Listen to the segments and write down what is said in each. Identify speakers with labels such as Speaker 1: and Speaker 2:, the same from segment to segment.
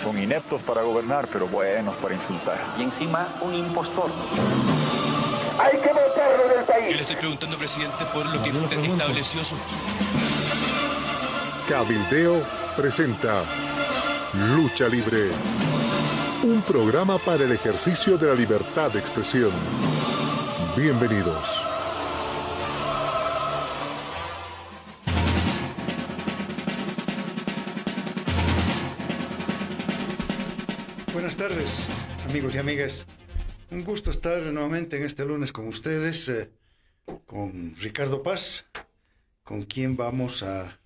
Speaker 1: Son ineptos para gobernar, pero buenos para insultar.
Speaker 2: Y encima, un impostor.
Speaker 3: Hay que votarlo del país.
Speaker 4: Yo le estoy preguntando, presidente, por lo que usted estableció su...
Speaker 5: Cabildeo presenta Lucha Libre, un programa para el ejercicio de la libertad de expresión. Bienvenidos.
Speaker 6: Buenas tardes, amigos y amigas. Un gusto estar nuevamente en este lunes con ustedes, con Ricardo Paz, con quien vamos a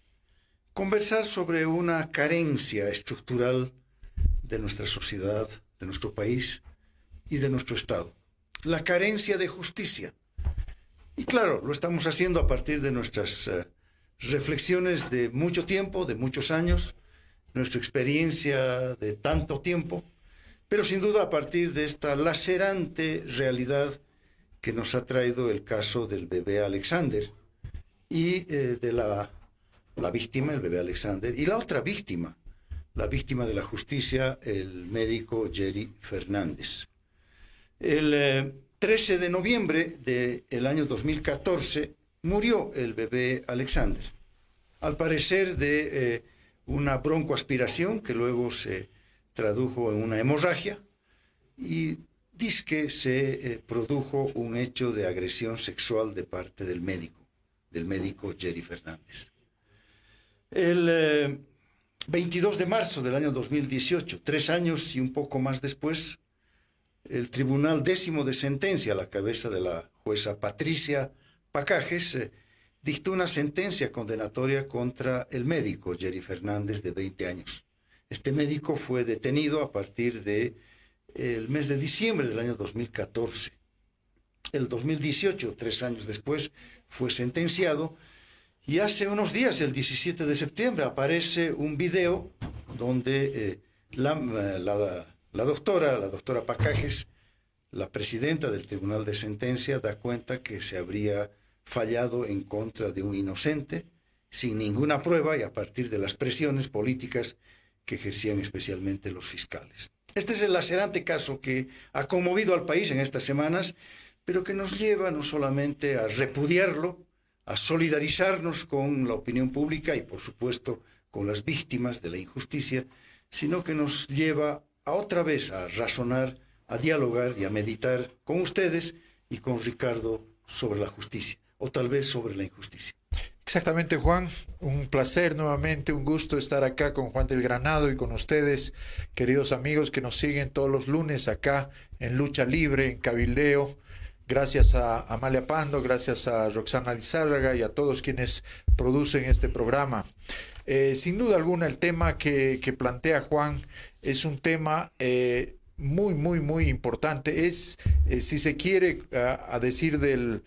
Speaker 6: conversar sobre una carencia estructural de nuestra sociedad, de nuestro país y de nuestro Estado. La carencia de justicia. Y claro, lo estamos haciendo a partir de nuestras reflexiones de mucho tiempo, de muchos años, nuestra experiencia de tanto tiempo, pero sin duda a partir de esta lacerante realidad que nos ha traído el caso del bebé Alexander y de la víctima, el bebé Alexander, y la otra víctima, la víctima de la justicia, el médico Jerry Fernández. El 13 de noviembre del año 2014 murió el bebé Alexander, al parecer de una broncoaspiración que luego se tradujo en una hemorragia y dice que se produjo un hecho de agresión sexual de parte del médico Jerry Fernández. El 22 de marzo del año 2018, 3 años y un poco más después, el Tribunal 10º de Sentencia, a la cabeza de la jueza Patricia Pacajes, dictó una sentencia condenatoria contra el médico Jerry Fernández, de 20 años. Este médico fue detenido a partir del mes de diciembre del año 2014. El 2018, 3 años después, fue sentenciado. Y hace unos días, el 17 de septiembre, aparece un video donde la doctora Pacajes, la presidenta del Tribunal de Sentencia, da cuenta que se habría fallado en contra de un inocente, sin ninguna prueba y a partir de las presiones políticas que ejercían especialmente los fiscales. Este es el lacerante caso que ha conmovido al país en estas semanas, pero que nos lleva no solamente a repudiarlo, a solidarizarnos con la opinión pública y, por supuesto, con las víctimas de la injusticia, sino que nos lleva a otra vez a razonar, a dialogar y a meditar con ustedes y con Ricardo sobre la justicia, o tal vez sobre la injusticia.
Speaker 7: Exactamente, Juan. Un placer nuevamente, un gusto estar acá con Juan del Granado y con ustedes, queridos amigos que nos siguen todos los lunes acá en Lucha Libre, en Cabildeo. Gracias a Amalia Pando, gracias a Roxana Lizárraga y a todos quienes producen este programa. Sin duda alguna, el tema que plantea Juan es un tema muy importante. Es, si se quiere, a decir del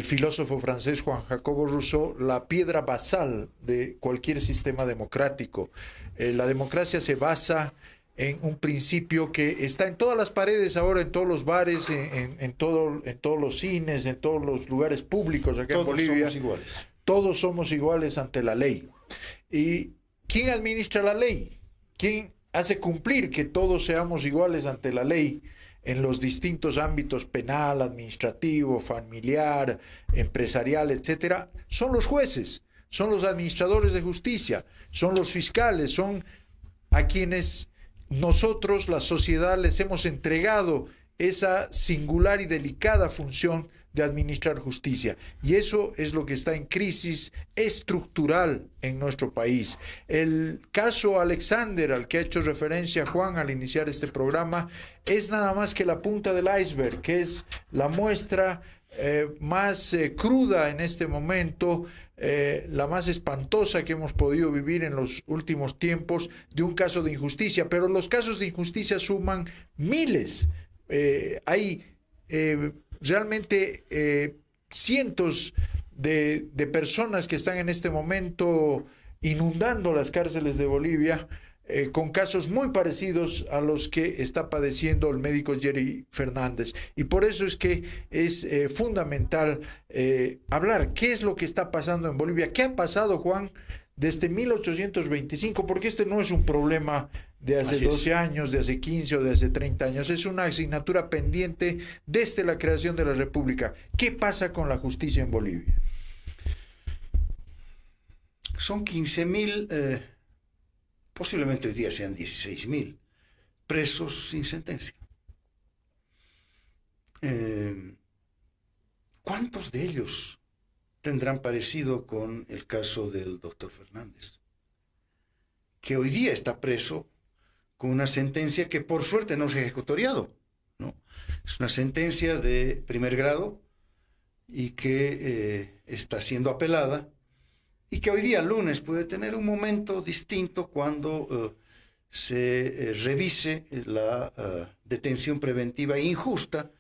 Speaker 7: filósofo francés Juan Jacobo Rousseau, la piedra basal de cualquier sistema democrático. La democracia se basa en un principio que está en todas las paredes ahora, en todos los bares, en todos los cines, en todos los lugares públicos acá en Bolivia.
Speaker 6: Todos somos iguales.
Speaker 7: Todos somos iguales ante la ley. ¿Y quién administra la ley? ¿Quién hace cumplir que todos seamos iguales ante la ley en los distintos ámbitos penal, administrativo, familiar, empresarial, etcétera? Son los jueces, son los administradores de justicia, son los fiscales, son a quienes nosotros, la sociedad, les hemos entregado esa singular y delicada función de administrar justicia. Y eso es lo que está en crisis estructural en nuestro país. El caso Alexander, al que ha hecho referencia Juan al iniciar este programa, es nada más que la punta del iceberg, que es la muestra más cruda en este momento, la más espantosa que hemos podido vivir en los últimos tiempos de un caso de injusticia. Pero los casos de injusticia suman miles. Hay realmente cientos de personas que están en este momento inundando las cárceles de Bolivia, con casos muy parecidos a los que está padeciendo el médico Jerry Fernández. Y por eso es que es fundamental hablar qué es lo que está pasando en Bolivia. ¿Qué ha pasado, Juan, desde 1825? Porque este no es un problema de hace
Speaker 6: Así
Speaker 7: 12 años, de hace 15 o de hace 30 años. Es una asignatura pendiente desde la creación de la República. ¿Qué pasa con la justicia en Bolivia?
Speaker 6: Son 15.000, posiblemente hoy día sean 16.000 presos sin sentencia. ¿Cuántos de ellos tendrán parecido con el caso del doctor Fernández? Que hoy día está preso con una sentencia que por suerte no se ha ejecutoriado, ¿no? Es una sentencia de primer grado y que está siendo apelada y que hoy día, lunes, puede tener un momento distinto cuando se revise la detención preventiva injusta,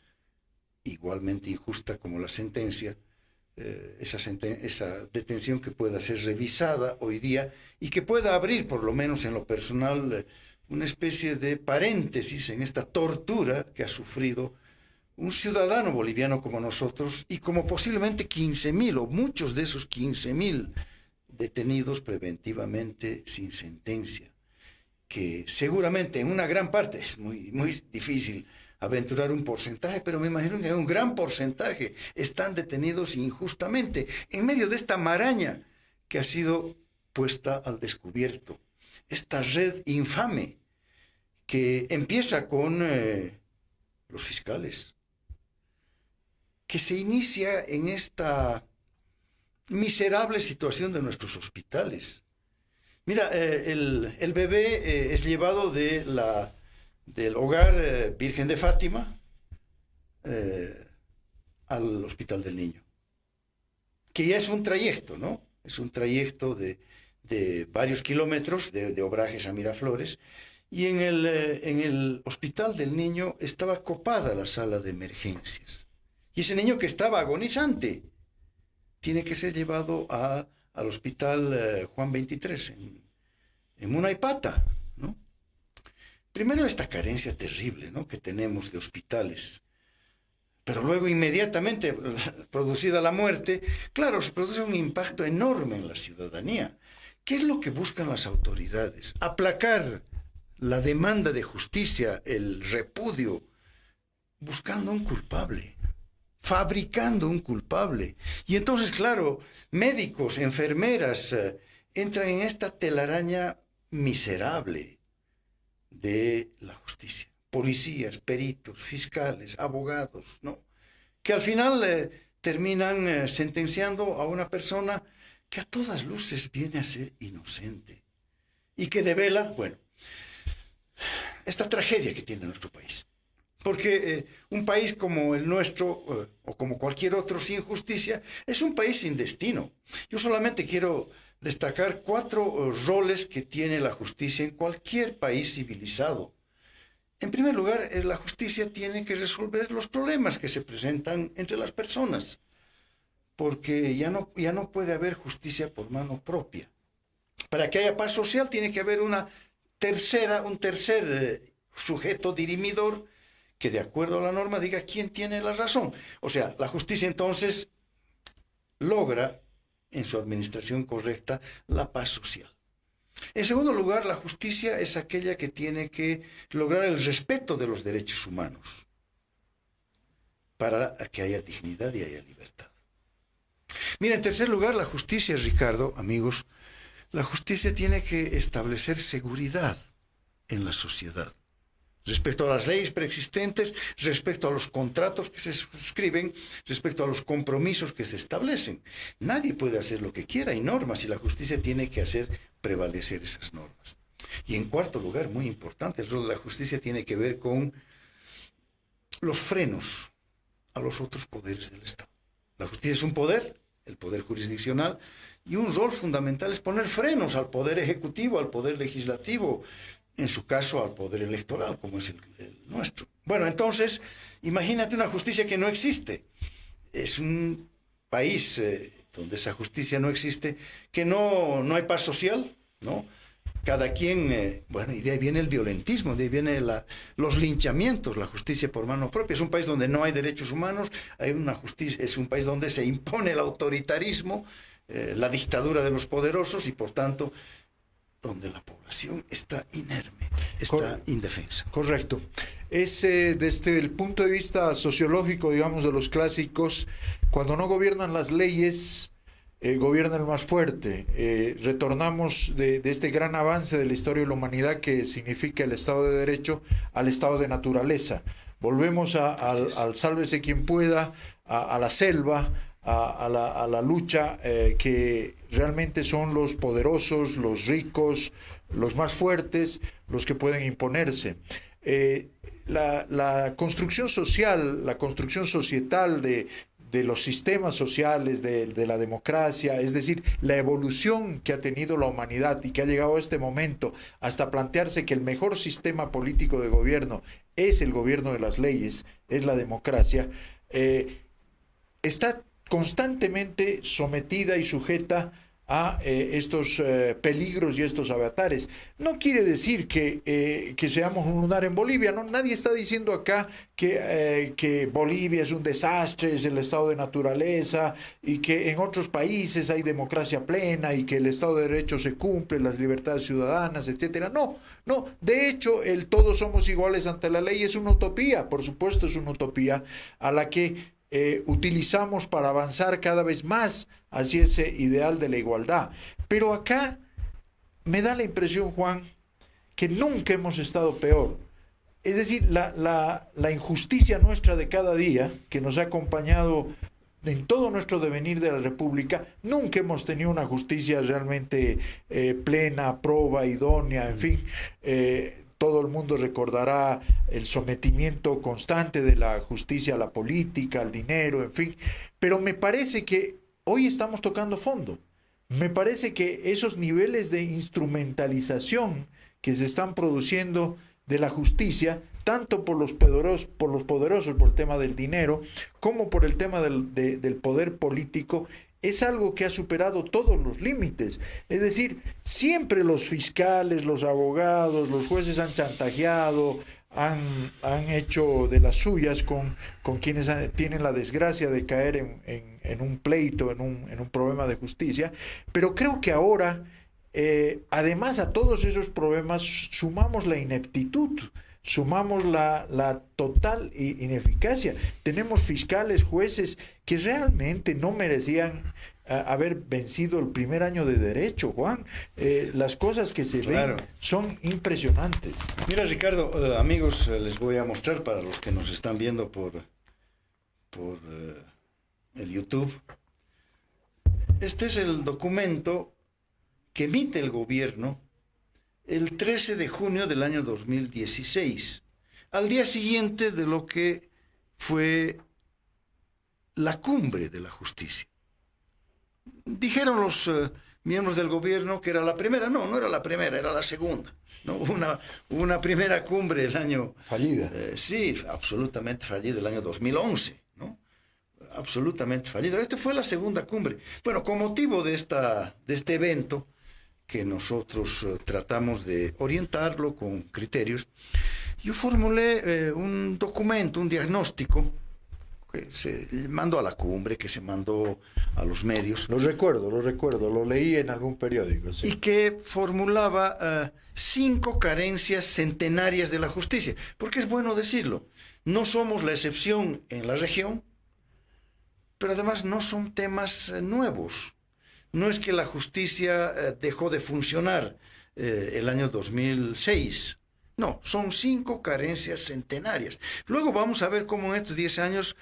Speaker 6: igualmente injusta como la sentencia, esa detención que pueda ser revisada hoy día y que pueda abrir, por lo menos en lo personal, una especie de paréntesis en esta tortura que ha sufrido un ciudadano boliviano como nosotros y como posiblemente 15.000 o muchos de esos 15.000 detenidos preventivamente sin sentencia, que seguramente en una gran parte es muy, muy difícil aventurar un porcentaje, pero me imagino que un gran porcentaje están detenidos injustamente en medio de esta maraña que ha sido puesta al descubierto. Esta red infame que empieza con los fiscales, que se inicia en esta miserable situación de nuestros hospitales. Mira, el bebé es llevado del hogar Virgen de Fátima al Hospital del Niño, que ya es un trayecto, ¿no? Es un trayecto de varios kilómetros de Obrajes a Miraflores, y en el Hospital del Niño estaba copada la sala de emergencias. Y ese niño que estaba agonizante tiene que ser llevado al Hospital Juan 23 en Munaipata, ¿no? Primero esta carencia terrible, ¿no?, que tenemos de hospitales, pero luego inmediatamente producida la muerte, claro, se produce un impacto enorme en la ciudadanía. ¿Qué es lo que buscan las autoridades? Aplacar la demanda de justicia, el repudio, buscando un culpable, fabricando un culpable. Y entonces, claro, médicos, enfermeras, entran en esta telaraña miserable de la justicia. Policías, peritos, fiscales, abogados, ¿no?, que al final terminan sentenciando a una persona que a todas luces viene a ser inocente y que devela, bueno, esta tragedia que tiene nuestro país. Porque un país como el nuestro, o como cualquier otro sin justicia, es un país sin destino. Yo solamente quiero destacar 4 roles que tiene la justicia en cualquier país civilizado. En primer lugar, la justicia tiene que resolver los problemas que se presentan entre las personas, porque ya no puede haber justicia por mano propia. Para que haya paz social tiene que haber un tercer sujeto dirimidor que, de acuerdo a la norma, diga quién tiene la razón. O sea, la justicia entonces logra en su administración correcta la paz social. En segundo lugar, la justicia es aquella que tiene que lograr el respeto de los derechos humanos para que haya dignidad y haya libertad. Mira, en tercer lugar, la justicia, Ricardo, amigos, la justicia tiene que establecer seguridad en la sociedad respecto a las leyes preexistentes, respecto a los contratos que se suscriben, respecto a los compromisos que se establecen. Nadie puede hacer lo que quiera, hay normas y la justicia tiene que hacer prevalecer esas normas. Y en cuarto lugar, muy importante, el rol de la justicia tiene que ver con los frenos a los otros poderes del Estado. La justicia es un poder, el poder jurisdiccional, y un rol fundamental es poner frenos al poder ejecutivo, al poder legislativo, en su caso al poder electoral, como es el nuestro. Bueno, entonces, imagínate una justicia que no existe. Es un país donde esa justicia no existe, que no hay paz social, ¿no? Cada quien, bueno, y de ahí viene el violentismo, de ahí vienen los linchamientos, la justicia por mano propia. Es un país donde no hay derechos humanos, hay una justicia, es un país donde se impone el autoritarismo, la dictadura de los poderosos y, por tanto, donde la población está inerme. está indefensa.
Speaker 7: Correcto. Desde el punto de vista sociológico, digamos, de los clásicos, cuando no gobiernan las leyes, gobierna el más fuerte. Retornamos de este gran avance de la historia de la humanidad que significa el Estado de Derecho al Estado de naturaleza. Volvemos al sálvese quien pueda, a la selva, a la lucha que realmente son los poderosos, los ricos, los más fuertes, los que pueden imponerse. La construcción social, la construcción societal de los sistemas sociales, de la democracia, es decir, la evolución que ha tenido la humanidad y que ha llegado a este momento hasta plantearse que el mejor sistema político de gobierno es el gobierno de las leyes, es la democracia, está constantemente sometida y sujeta a estos peligros y estos avatares. No quiere decir que seamos un lunar en Bolivia, ¿no? Nadie está diciendo acá que Bolivia es un desastre, es el estado de naturaleza, y que en otros países hay democracia plena y que el Estado de Derecho se cumple, las libertades ciudadanas, etcétera. No. De hecho, el todos somos iguales ante la ley es una utopía, por supuesto es una utopía a la que utilizamos para avanzar cada vez más hacia ese ideal de la igualdad. Pero acá me da la impresión, Juan, que nunca hemos estado peor. Es decir, la injusticia nuestra de cada día, que nos ha acompañado en todo nuestro devenir de la República, nunca hemos tenido una justicia realmente plena, proba, idónea, en fin. Todo el mundo recordará el sometimiento constante de la justicia a la política, al dinero, en fin. Pero me parece que hoy estamos tocando fondo. Me parece que esos niveles de instrumentalización que se están produciendo de la justicia, tanto por los poderosos, por el tema del dinero, como por el tema del poder político, es algo que ha superado todos los límites. Es decir, siempre los fiscales, los abogados, los jueces han chantajeado, han hecho de las suyas con quienes tienen la desgracia de caer en un pleito, en un problema de justicia. Pero creo que ahora, además a todos esos problemas, sumamos la ineptitud, sumamos la total ineficacia. Tenemos fiscales, jueces que realmente no merecían haber vencido el primer año de derecho, Juan. Las cosas que se ven son impresionantes.
Speaker 6: Mira, Ricardo, amigos, les voy a mostrar para los que nos están viendo por el YouTube. Este es el documento que emite el gobierno el 13 de junio del año 2016, al día siguiente de lo que fue la cumbre de la justicia. Dijeron los miembros del gobierno que era la primera. No era la primera, era la segunda. ¿No? Una primera cumbre el año...
Speaker 7: Fallida.
Speaker 6: Sí, absolutamente fallida, el año 2011, ¿no? Absolutamente fallida. Esta fue la segunda cumbre. Bueno, con motivo de este evento, que nosotros tratamos de orientarlo con criterios, yo formulé un documento, un diagnóstico, que se mandó a la cumbre, que se mandó a los medios.
Speaker 7: Lo recuerdo, lo leí en algún periódico. Sí.
Speaker 6: Y que formulaba 5 carencias centenarias de la justicia. Porque es bueno decirlo, no somos la excepción en la región, pero además no son temas nuevos. No es que la justicia dejó de funcionar el año 2006. No, son 5 carencias centenarias. Luego vamos a ver cómo en estos 10 años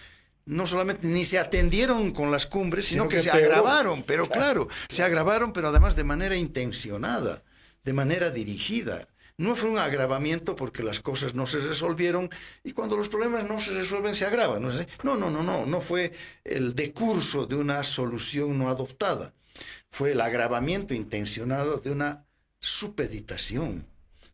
Speaker 6: no solamente ni se atendieron con las cumbres, sino que se agravaron. Pero claro, se agravaron, pero además de manera intencionada, de manera dirigida. No fue un agravamiento porque las cosas no se resolvieron, y cuando los problemas no se resuelven se agravan. No fue el decurso de una solución no adoptada. Fue el agravamiento intencionado de una supeditación,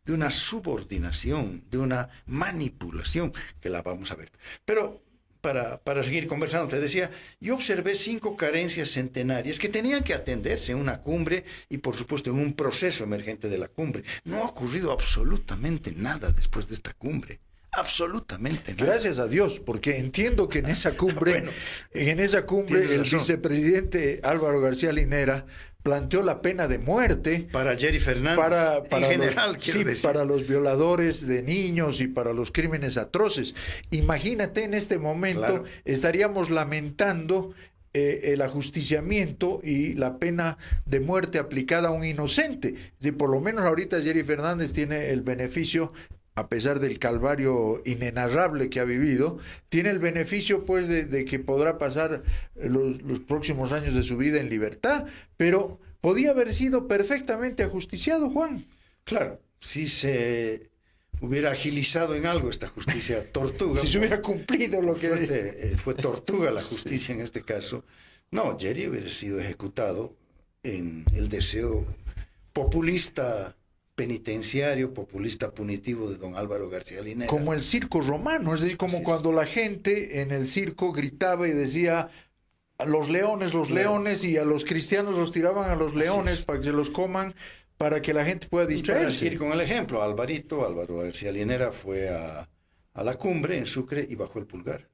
Speaker 6: de una subordinación, de una manipulación, que la vamos a ver. Pero para seguir conversando, te decía, yo observé 5 carencias centenarias que tenían que atenderse en una cumbre y, por supuesto, en un proceso emergente de la cumbre. No ha ocurrido absolutamente nada después de esta cumbre. Absolutamente nada.
Speaker 7: Gracias a Dios, porque entiendo que en esa cumbre, el vicepresidente Álvaro García Linera planteó la pena de muerte
Speaker 6: para Jerry Fernández, en general, quiero decir.
Speaker 7: Para los violadores de niños y para los crímenes atroces. Imagínate, en este momento
Speaker 6: Claro.
Speaker 7: estaríamos lamentando el ajusticiamiento y la pena de muerte aplicada a un inocente. Por lo menos ahorita Jerry Fernández tiene el beneficio, a pesar del calvario inenarrable que ha vivido, tiene el beneficio pues de que podrá pasar los próximos años de su vida en libertad, pero podía haber sido perfectamente ajusticiado, Juan.
Speaker 6: Claro, si se hubiera agilizado en algo esta justicia tortuga.
Speaker 7: Si se hubiera cumplido lo que...
Speaker 6: Fue tortuga la justicia en este caso. No, Jerry hubiera sido ejecutado en el deseo populista penitenciario, populista punitivo de don Álvaro García Linera.
Speaker 7: Como el circo romano, es decir, como
Speaker 6: Así
Speaker 7: cuando la gente en el circo gritaba y decía a los leones, y a los cristianos los tiraban a los leones para que se los coman, para que la gente pueda
Speaker 6: Y para
Speaker 7: distraerse.
Speaker 6: ir con el ejemplo, Álvaro García Linera fue a la cumbre en Sucre y bajó el pulgar,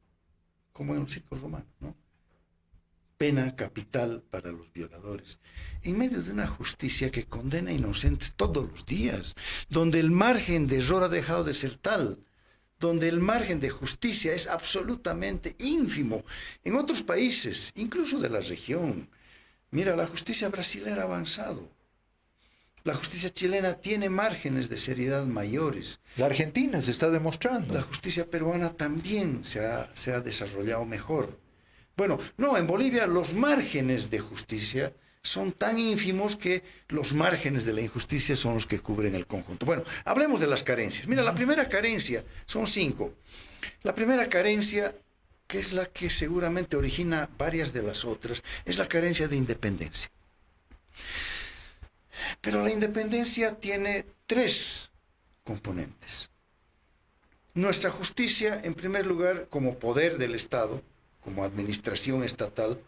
Speaker 6: como en un circo romano, ¿no? Pena capital para los violadores, en medio de una justicia que condena a inocentes todos los días, donde el margen de error ha dejado de ser tal, donde el margen de justicia es absolutamente ínfimo. En otros países, incluso de la región, mira, la justicia brasileña ha avanzado. La justicia chilena tiene márgenes de seriedad mayores.
Speaker 7: La Argentina se está demostrando.
Speaker 6: La justicia peruana también se ha desarrollado mejor. Bueno, no, en Bolivia los márgenes de justicia son tan ínfimos que los márgenes de la injusticia son los que cubren el conjunto. Bueno, hablemos de las carencias. Mira, la primera carencia, son 5. La primera carencia, que es la que seguramente origina varias de las otras, es la carencia de independencia. Pero la independencia tiene 3 componentes. Nuestra justicia, en primer lugar, como poder del Estado, como administración estatal,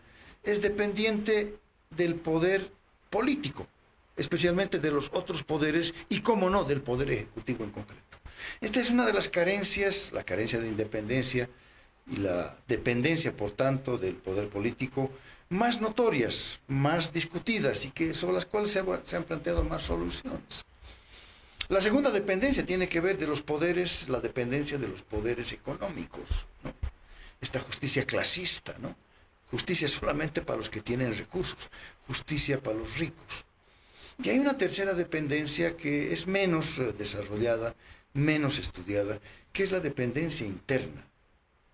Speaker 6: es dependiente del poder político, especialmente de los otros poderes y, cómo no, del poder ejecutivo en concreto. Esta es una de las carencias, la carencia de independencia y la dependencia, por tanto, del poder político, más notorias, más discutidas y sobre las cuales se han planteado más soluciones. La segunda dependencia tiene que ver de los poderes, la dependencia de los poderes económicos, ¿no? Esta justicia clasista, ¿no? Justicia solamente para los que tienen recursos, justicia para los ricos. Y hay una tercera dependencia que es menos desarrollada, menos estudiada, que es la dependencia interna.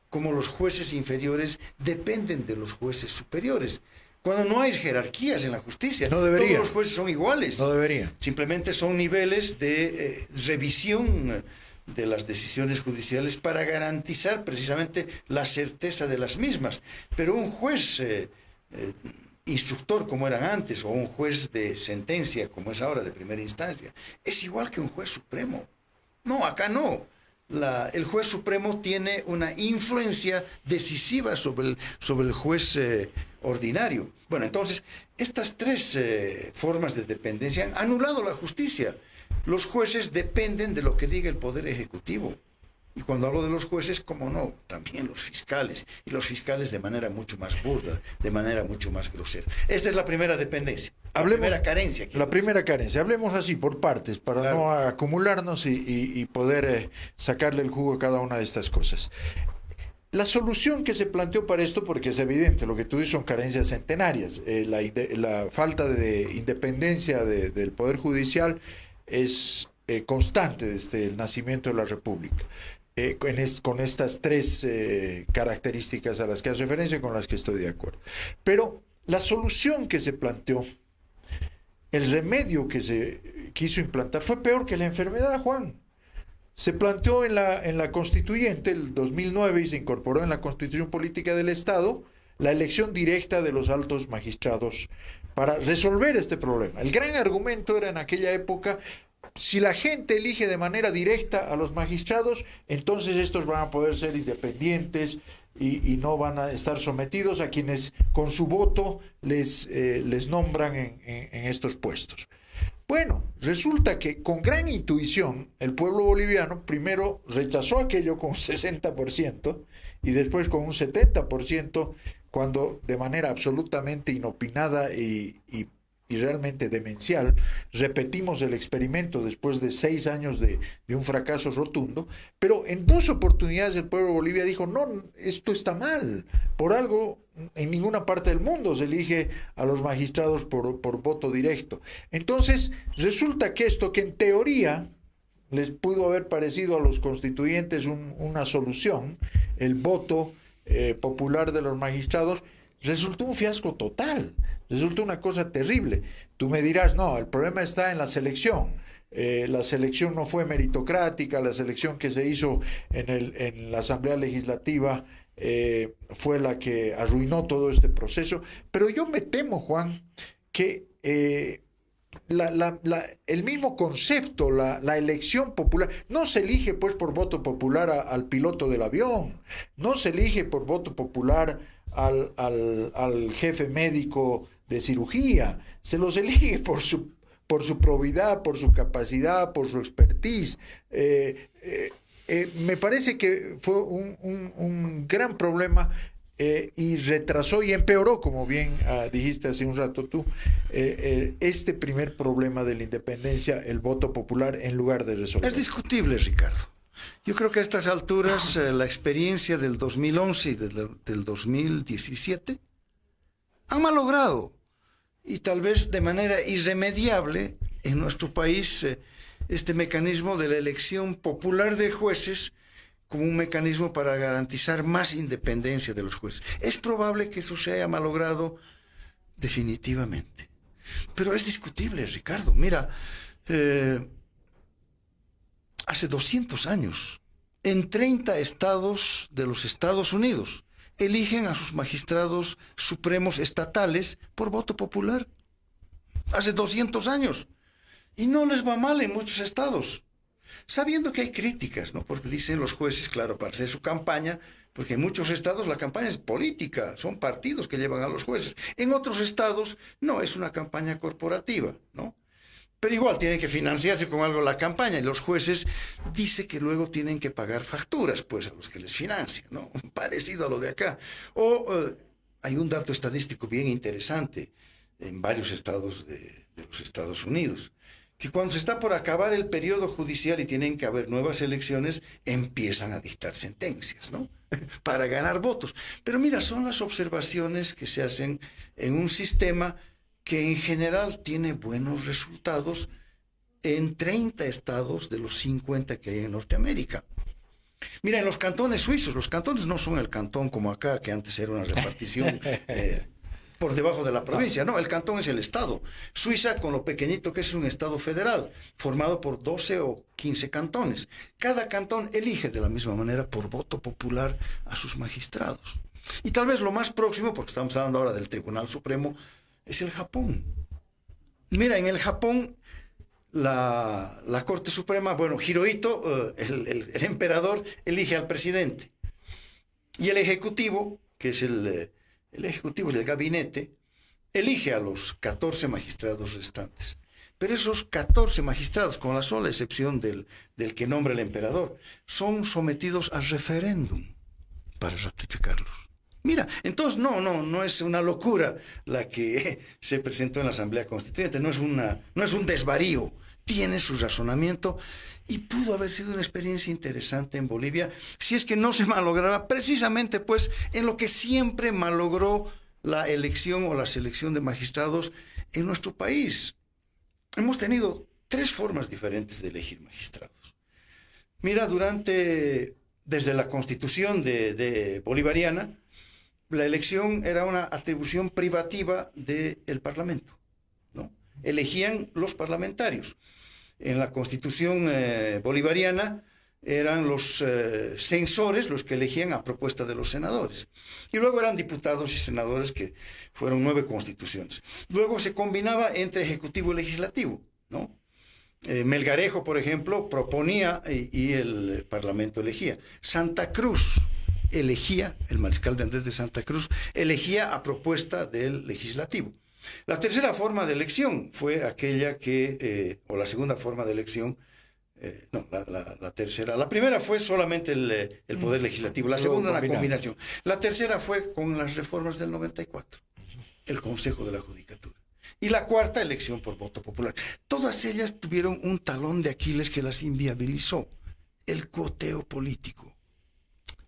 Speaker 6: Como los jueces inferiores dependen de los jueces superiores. Cuando no hay jerarquías en la justicia,
Speaker 7: no debería.
Speaker 6: Todos los jueces son iguales.
Speaker 7: No debería.
Speaker 6: Simplemente son niveles de revisión de las decisiones judiciales para garantizar precisamente la certeza de las mismas. Pero un juez instructor, como eran antes, o un juez de sentencia, como es ahora, de primera instancia, es igual que un juez supremo. No, acá no. El juez supremo tiene una influencia decisiva sobre el juez ordinario. Bueno, entonces, estas 3 formas de dependencia han anulado la justicia. Los jueces dependen de lo que diga el Poder Ejecutivo. Y cuando hablo de los jueces, cómo no, también los fiscales. Y los fiscales de manera mucho más burda, de manera mucho más grosera. Esta es la primera dependencia. Primera carencia.
Speaker 7: La primera carencia. Hablemos así, por partes, para
Speaker 6: claro,
Speaker 7: no acumularnos y poder sacarle el jugo a cada una de estas cosas. La solución que se planteó para esto, porque es evidente, lo que tú dices son carencias centenarias. La falta de independencia del Poder Judicial es constante desde el nacimiento de la República, con estas 3 características a las que hace referencia, con las que estoy de acuerdo. Pero la solución que se planteó, el remedio que se quiso implantar, fue peor que la enfermedad, Juan. Se planteó en la Constituyente el 2009 y se incorporó en la Constitución Política del Estado la elección directa de los altos magistrados para resolver este problema. El gran argumento era en aquella época: si la gente elige de manera directa a los magistrados, entonces estos van a poder ser independientes y no van a estar sometidos a quienes con su voto les nombran en estos puestos. Bueno, resulta que con gran intuición el pueblo boliviano primero rechazó aquello con un 60% y después con un 70%, cuando de manera absolutamente inopinada y y realmente demencial. Repetimos el experimento después de 6 años de un fracaso rotundo, pero en 2 oportunidades el pueblo de Bolivia dijo, no, esto está mal. Por algo, en ninguna parte del mundo se elige a los magistrados por voto directo. Entonces, resulta que esto que en teoría les pudo haber parecido a los constituyentes una solución, el voto popular de los magistrados, resultó un fiasco total, resultó una cosa terrible. Tú me dirás, no, el problema está en la selección. La selección no fue meritocrática, la selección que se hizo en la Asamblea Legislativa fue la que arruinó todo este proceso. Pero yo me temo, Juan, que el mismo concepto, la elección popular, no se elige pues por voto popular al piloto del avión, no se elige por voto popular al jefe médico de cirugía, se los elige por su probidad, por su capacidad, por su expertise. Me parece que fue un gran problema y retrasó y empeoró, como bien dijiste hace un rato tú, este primer problema de la independencia, el voto popular, en lugar de resolver.
Speaker 6: Es discutible, Ricardo. Yo creo que a estas alturas la experiencia del 2011 y del 2017 han malogrado, y tal vez de manera irremediable en nuestro país, este mecanismo de la elección popular de jueces como un mecanismo para garantizar más independencia de los jueces. Es probable que eso se haya malogrado definitivamente. Pero es discutible, Ricardo. Mira, hace 200 años, en 30 estados de los Estados Unidos, eligen a sus magistrados supremos estatales por voto popular. Hace 200 años. Y no les va mal en muchos estados. Sabiendo que hay críticas, ¿no? Porque dicen los jueces, claro, para hacer su campaña, porque en muchos estados la campaña es política, son partidos que llevan a los jueces. En otros estados no, es una campaña corporativa, ¿no? Pero igual tienen que financiarse con algo la campaña, y los jueces dice que luego tienen que pagar facturas, pues, a los que les financian, ¿no? Parecido a lo de acá. Hay un dato estadístico bien interesante en varios estados de los Estados Unidos, que cuando se está por acabar el periodo judicial y tienen que haber nuevas elecciones, empiezan a dictar sentencias, ¿no? Para ganar votos. Pero mira, son las observaciones que se hacen en un sistema que en general tiene buenos resultados en 30 estados de los 50 que hay en Norteamérica. Mira, en los cantones suizos, los cantones no son el cantón como acá, que antes era una repartición por debajo de la provincia. No, el cantón es el estado. Suiza, con lo pequeñito que es un estado federal, formado por 12 o 15 cantones. Cada cantón elige de la misma manera por voto popular a sus magistrados. Y tal vez lo más próximo, porque estamos hablando ahora del Tribunal Supremo, es el Japón. Mira, en el Japón, la Corte Suprema, bueno, Hirohito, el emperador, elige al presidente. Y el Ejecutivo, que es el Ejecutivo, es el gabinete, elige a los 14 magistrados restantes. Pero esos 14 magistrados, con la sola excepción del que nombra el emperador, son sometidos a referéndum para ratificarlos. Mira, entonces no es una locura la que se presentó en la Asamblea Constituyente, no es un desvarío, tiene su razonamiento y pudo haber sido una experiencia interesante en Bolivia si es que no se malograba precisamente pues en lo que siempre malogró la elección o la selección de magistrados en nuestro país. Hemos tenido 3 formas diferentes de elegir magistrados. Mira, desde la Constitución de bolivariana, la elección era una atribución privativa del Parlamento, ¿no? Elegían los parlamentarios. En la Constitución bolivariana eran los censores los que elegían a propuesta de los senadores. Y luego eran diputados y senadores, que fueron 9 constituciones. Luego se combinaba entre ejecutivo y legislativo, ¿no? Melgarejo, por ejemplo, proponía y el Parlamento elegía. Santa Cruz elegía, el mariscal de Andrés de Santa Cruz, elegía a propuesta del legislativo. La tercera forma de elección fue aquella o la segunda forma de elección, la tercera. La primera fue solamente el poder legislativo, la segunda una combinación. La tercera fue con las reformas del 94, el Consejo de la Judicatura. Y la cuarta, elección por voto popular. Todas ellas tuvieron un talón de Aquiles que las inviabilizó: el cuoteo político.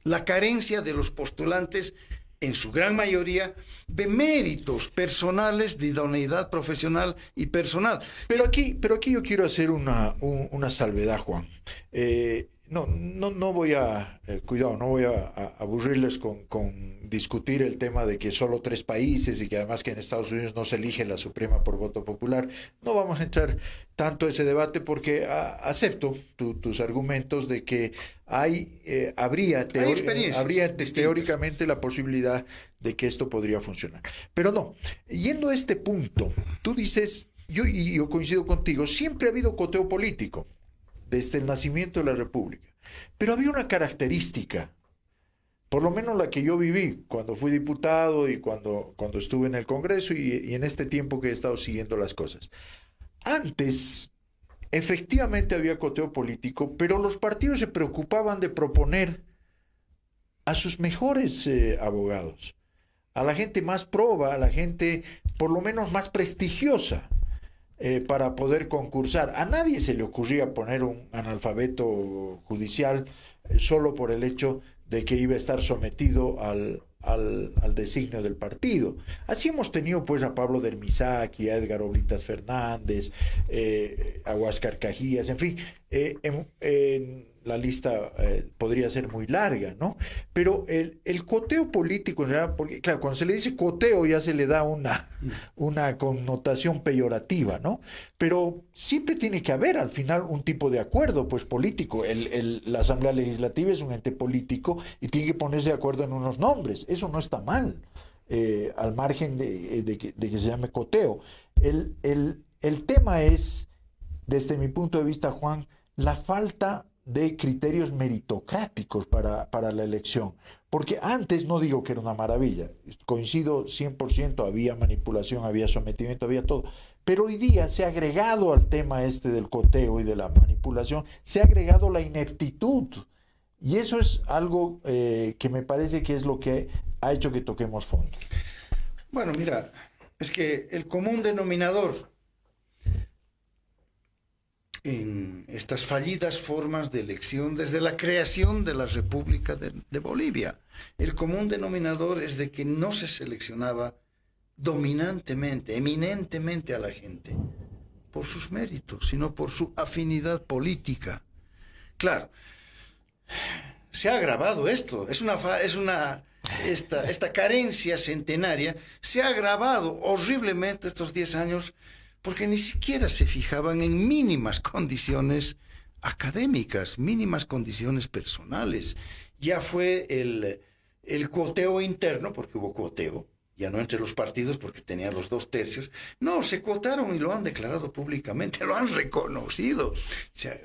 Speaker 6: La carencia de los postulantes, en su gran mayoría, de méritos personales, de idoneidad profesional y personal.
Speaker 7: Pero aquí yo quiero hacer una salvedad, Juan. No voy a, cuidado, no voy a aburrirles con discutir el tema de que solo 3 países y que además que en Estados Unidos no se elige la Suprema por voto popular. No vamos a entrar tanto a ese debate porque acepto tus argumentos de que habría teóricamente la posibilidad de que esto podría funcionar. Pero no, yendo a este punto, tú dices, yo coincido contigo, siempre ha habido coteo político desde el nacimiento de la República. Pero había una característica, por lo menos la que yo viví cuando fui diputado y cuando estuve en el Congreso y en este tiempo que he estado siguiendo las cosas. Antes, efectivamente había coteo político, pero los partidos se preocupaban de proponer a sus mejores abogados, a la gente más proba, a la gente por lo menos más prestigiosa. Para poder concursar. A nadie se le ocurría poner un analfabeto judicial solo por el hecho de que iba a estar sometido al designio del partido. Así hemos tenido pues a Pablo Dermizáqui, a Edgar Oblitas Fernández, a Huáscar Cajías, en fin, la lista podría ser muy larga, ¿no? Pero el coteo político en realidad, porque claro, cuando se le dice coteo ya se le da una connotación peyorativa, ¿no? Pero siempre tiene que haber al final un tipo de acuerdo pues político. La Asamblea Legislativa es un ente político y tiene que ponerse de acuerdo en unos nombres. Eso no está mal, al margen de que se llame coteo. El tema es, desde mi punto de vista, Juan, la falta de criterios meritocráticos para la elección. Porque antes, no digo que era una maravilla, coincido 100%, había manipulación, había sometimiento, había todo. Pero hoy día se ha agregado al tema del coteo y de la manipulación, se ha agregado la ineptitud. Y eso es algo que me parece que es lo que ha hecho que toquemos fondo.
Speaker 6: Bueno, mira, es que el común denominador en estas fallidas formas de elección desde la creación de la República de Bolivia, el común denominador es de que no se seleccionaba dominantemente, eminentemente a la gente por sus méritos, sino por su afinidad política. Claro, se ha agravado esto, esta carencia centenaria se ha agravado horriblemente estos 10 años porque ni siquiera se fijaban en mínimas condiciones académicas, mínimas condiciones personales. Ya fue el cuoteo interno, porque hubo cuoteo, ya no entre los partidos porque tenían los 2/3. No, se cuotaron y lo han declarado públicamente, lo han reconocido. O sea,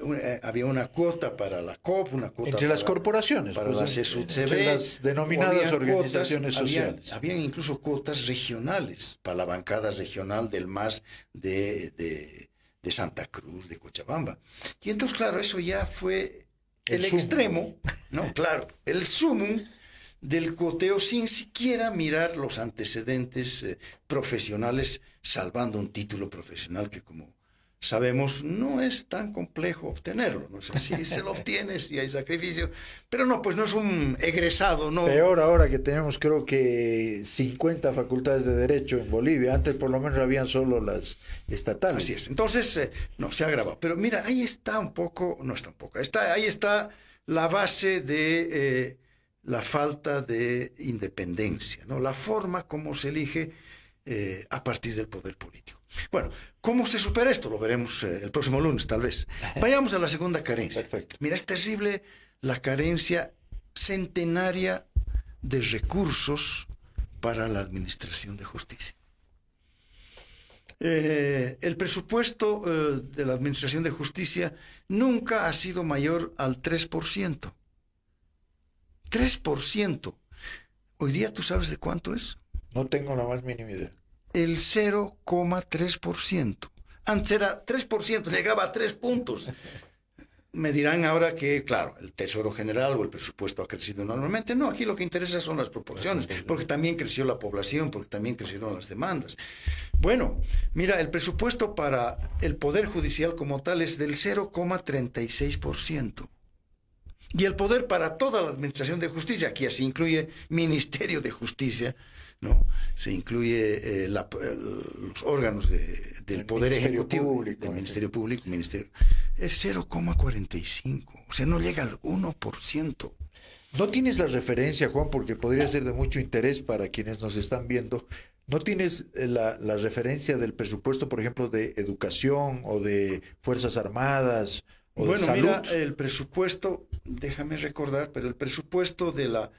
Speaker 6: había una cuota para la COP, una cuota
Speaker 7: entre las corporaciones,
Speaker 6: para
Speaker 7: pues,
Speaker 6: la CSUCB,
Speaker 7: entre las denominadas organizaciones sociales.
Speaker 6: Habían incluso cuotas regionales para la bancada regional del MAS de Santa Cruz, de Cochabamba. Y entonces, claro, eso ya fue el extremo, ¿no? Claro, el sumum del cuoteo sin siquiera mirar los antecedentes profesionales, salvando un título profesional que, como sabemos, no es tan complejo obtenerlo, ¿no? O sea, si se lo obtienes y hay sacrificio, pero no, pues no es un egresado, ¿no?
Speaker 7: Peor ahora que tenemos, creo que 50 facultades de Derecho en Bolivia. Antes por lo menos habían solo las estatales.
Speaker 6: Así es. Entonces, no, se ha agravado. Pero mira, ahí está un poco, no está un poco, ahí está la base de la falta de independencia, ¿no? La forma como se elige a partir del poder político. Bueno, ¿cómo se supera esto? Lo veremos el próximo lunes, tal vez. Vayamos a la segunda carencia.
Speaker 7: Perfecto.
Speaker 6: Mira, es terrible la carencia centenaria de recursos para la administración de justicia. El presupuesto de la administración de justicia nunca ha sido mayor al 3%. 3%. Hoy día, ¿tú sabes de cuánto es?
Speaker 7: No tengo la más mínima idea.
Speaker 6: El 0,3%. Antes era 3%, llegaba a 3 puntos. me dirán ahora que, claro, el Tesoro General o el presupuesto ha crecido enormemente. No, aquí lo que interesa son las proporciones, porque también creció la población, porque también crecieron las demandas. Bueno, mira, el presupuesto para el Poder Judicial como tal es del 0,36%. Y el poder para toda la Administración de Justicia, aquí así incluye Ministerio de Justicia, ¿no? Se incluye los órganos del Poder Ejecutivo,
Speaker 7: Público,
Speaker 6: del Ministerio Público, es 0,45, o sea, no llega al 1%.
Speaker 7: No tienes la referencia, Juan, porque podría ser de mucho interés para quienes nos están viendo. ¿No tienes la referencia del presupuesto, por ejemplo, de educación o de Fuerzas Armadas o de salud?
Speaker 6: Mira, el presupuesto, déjame recordar, pero el presupuesto de la